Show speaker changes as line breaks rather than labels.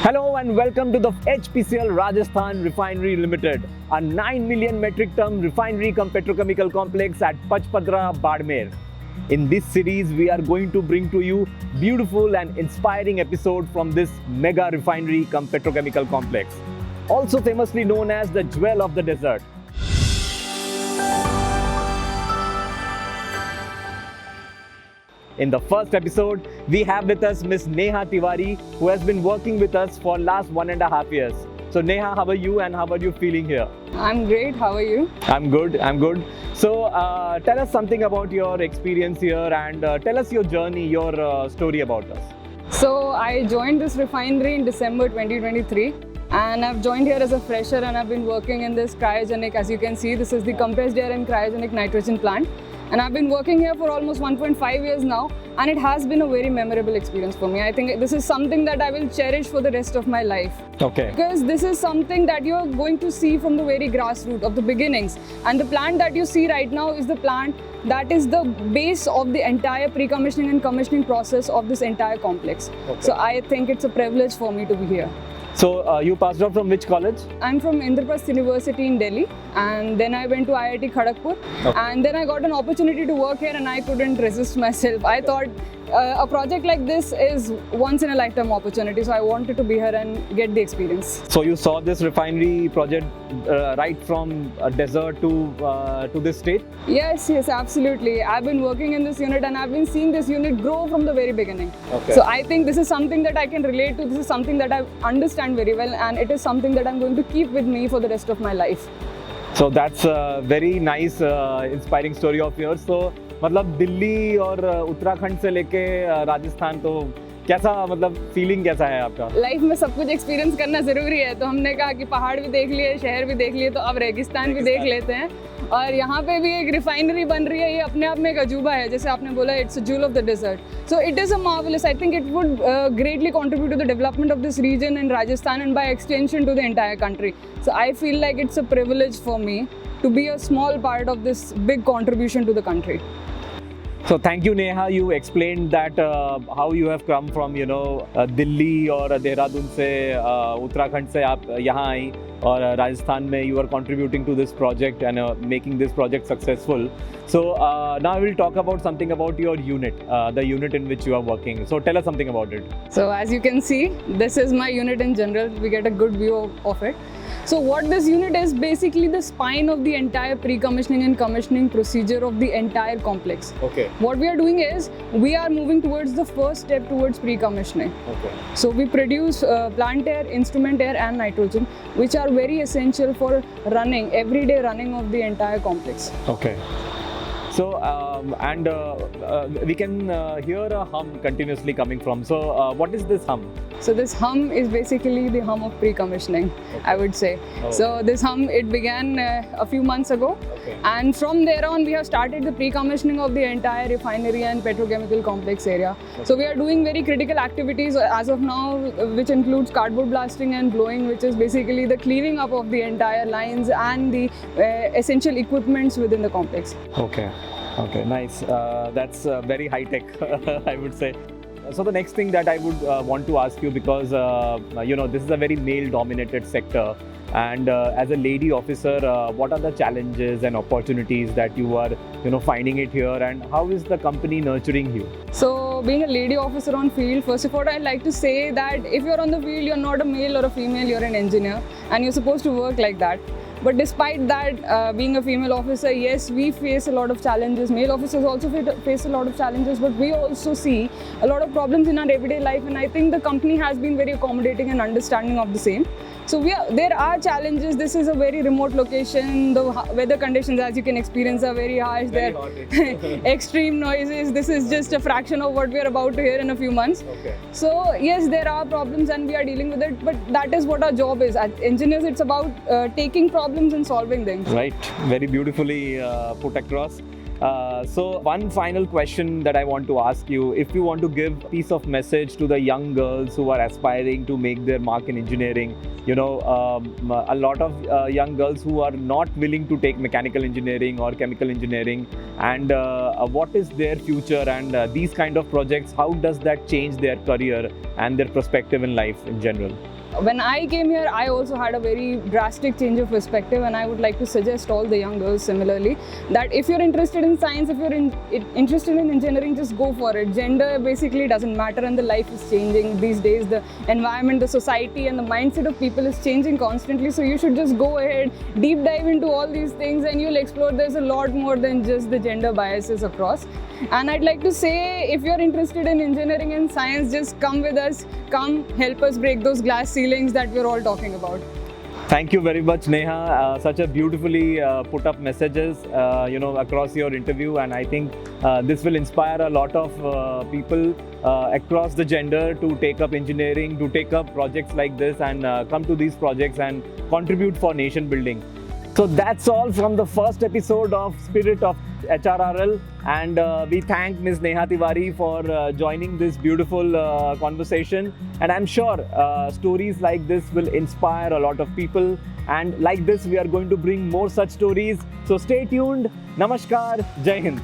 Hello and welcome to the HPCL Rajasthan Refinery Limited, a 9 million metric ton refinery cum petrochemical complex at Pachpadra, Badmer. In this series, we are going to bring to you beautiful and inspiring episode from this mega refinery cum petrochemical complex, also famously known as the Jewel of the Desert. In the first episode, we have with us Ms. Neha Tiwari, who has been working with us for last 1.5 years. So Neha, how are you and how are you feeling here?
I'm great. How are you?
I'm good. So tell us something about your experience here and tell us your journey, your story about us.
So I joined this refinery in December 2023 and I've joined here as a fresher and I've been working in this cryogenic, as you can see, this is the compressed air and cryogenic nitrogen plant. And I've been working here for almost 1.5 years now and it has been a very memorable experience for me. I think this is something that I will cherish for the rest of my life.
Okay.
Because this is something that you're going to see from the very grassroots of the beginnings. And the plant that you see right now is the plant that is the base of the entire pre-commissioning and commissioning process of this entire complex.
Okay.
So I think it's a privilege for me to be here.
So you passed out from which college?
I'm from Indraprasth University in Delhi and then I went to IIT Kharagpur and then I got an opportunity to work here and I couldn't resist myself. I thought a project like this is once in a lifetime opportunity, so I wanted to be here and get the experience.
So you saw this refinery project right from a desert to this state?
Yes, absolutely. I've been working in this unit and I've been seeing this unit grow from the very beginning.
Okay.
So I think this is something that I can relate to. This is something that I understand very well and it is something that I'm going to keep with me for the rest of my life.
So that's a very nice, inspiring story of yours. So मतलब दिल्ली और उत्तराखंड से लेके राजस्थान, तो कैसा मतलब feeling कैसा है आपका?
लाइफ में सब कुछ एक्सपीरियंस करना जरूरी है, तो हमने कहा कि पहाड़ भी देख लिए, शहर भी देख लिए, तो अब रेगिस्तान भी देख लेते हैं. और यहाँ पे भी एक रिफाइनरी बन रही है, ये अपने आप में एक अजूबा है, जैसे आपने बोला it's a jewel of the desert. So it is a marvellous. I think it would greatly contribute to the development of this region in Rajasthan and by extension to the entire country. So I feel like it's a privilege for me to be a small part of this big contribution to the country.
So thank you, Neha. You explained that how you have come from Delhi और देहरादून से उत्तराखंड से आप यहाँ आई और राजस्थान में you are contributing to this project and making this project successful. So now I will talk about something about your unit, the unit in which you are working. So tell us something about it.
So as you can see, this is my unit in general. We get a good view of it. So what this unit is basically the spine of the entire pre-commissioning and commissioning procedure of the entire complex.
Okay.
What we are doing is we are moving towards the first step towards pre-commissioning.
Okay.
So we produce plant air, instrument air and nitrogen, which are very essential for running, everyday running of the entire complex.
Okay. So we can hear a hum continuously coming from. So what is this hum?
So this hum is basically the hum of pre-commissioning, I would say.
Oh.
So this hum, it began a few months ago.
Okay.
And from there on, we have started the pre-commissioning of the entire refinery and petrochemical complex area.
Okay.
So we are doing very critical activities as of now, which includes cardboard blasting and blowing, which is basically the cleaning up of the entire lines and the essential equipments within the complex.
Okay, nice. That's very high tech, I would say. So the next thing that I would want to ask you, because this is a very male-dominated sector, and as a lady officer, what are the challenges and opportunities that you are finding it here, and how is the company nurturing you?
So being a lady officer on field, first of all, I'd like to say that if you're on the field, you're not a male or a female, you're an engineer, and you're supposed to work like that. But despite that, being a female officer, yes, we face a lot of challenges. Male officers also face a lot of challenges, but we also see a lot of problems in our everyday life, and I think the company has been very accommodating and understanding of the same. So there are challenges. This is a very remote location. The weather conditions, as you can experience, are very harsh. There are extreme noises. This is just a fraction of what we are about to hear in a few months.
Okay.
So yes, there are problems and we are dealing with it, but that is what our job is. As engineers, it's about taking problems and solving things.
Right, very beautifully put across. So one final question that I want to ask you, if you want to give a piece of message to the young girls who are aspiring to make their mark in engineering, a lot of young girls who are not willing to take mechanical engineering or chemical engineering, and what is their future, and these kind of projects, how does that change their career and their perspective in life in general?
when I came here, I also had a very drastic change of perspective, and I would like to suggest all the young girls similarly that if you're interested in science, if you're interested in engineering, just go for it. Gender basically doesn't matter, and the life is changing these days. The environment, the society, and the mindset of people is changing constantly. So you should just go ahead, deep dive into all these things, and you'll explore. There's a lot more than just the gender biases across. And I'd like to say, if you're interested in engineering and science, just come with us. Come help us break those glass ceilings that we're all talking about.
Thank you very much, Neha. Such a beautifully put up messages, across your interview, and I think this will inspire a lot of people across the gender to take up engineering, to take up projects like this, and come to these projects and contribute for nation building. So that's all from the first episode of Spirit of HRRL, and we thank Ms. Neha Tiwari for joining this beautiful conversation, and I'm sure stories like this will inspire a lot of people, and like this we are going to bring more such stories. So stay tuned. Namaskar. Jai Hind.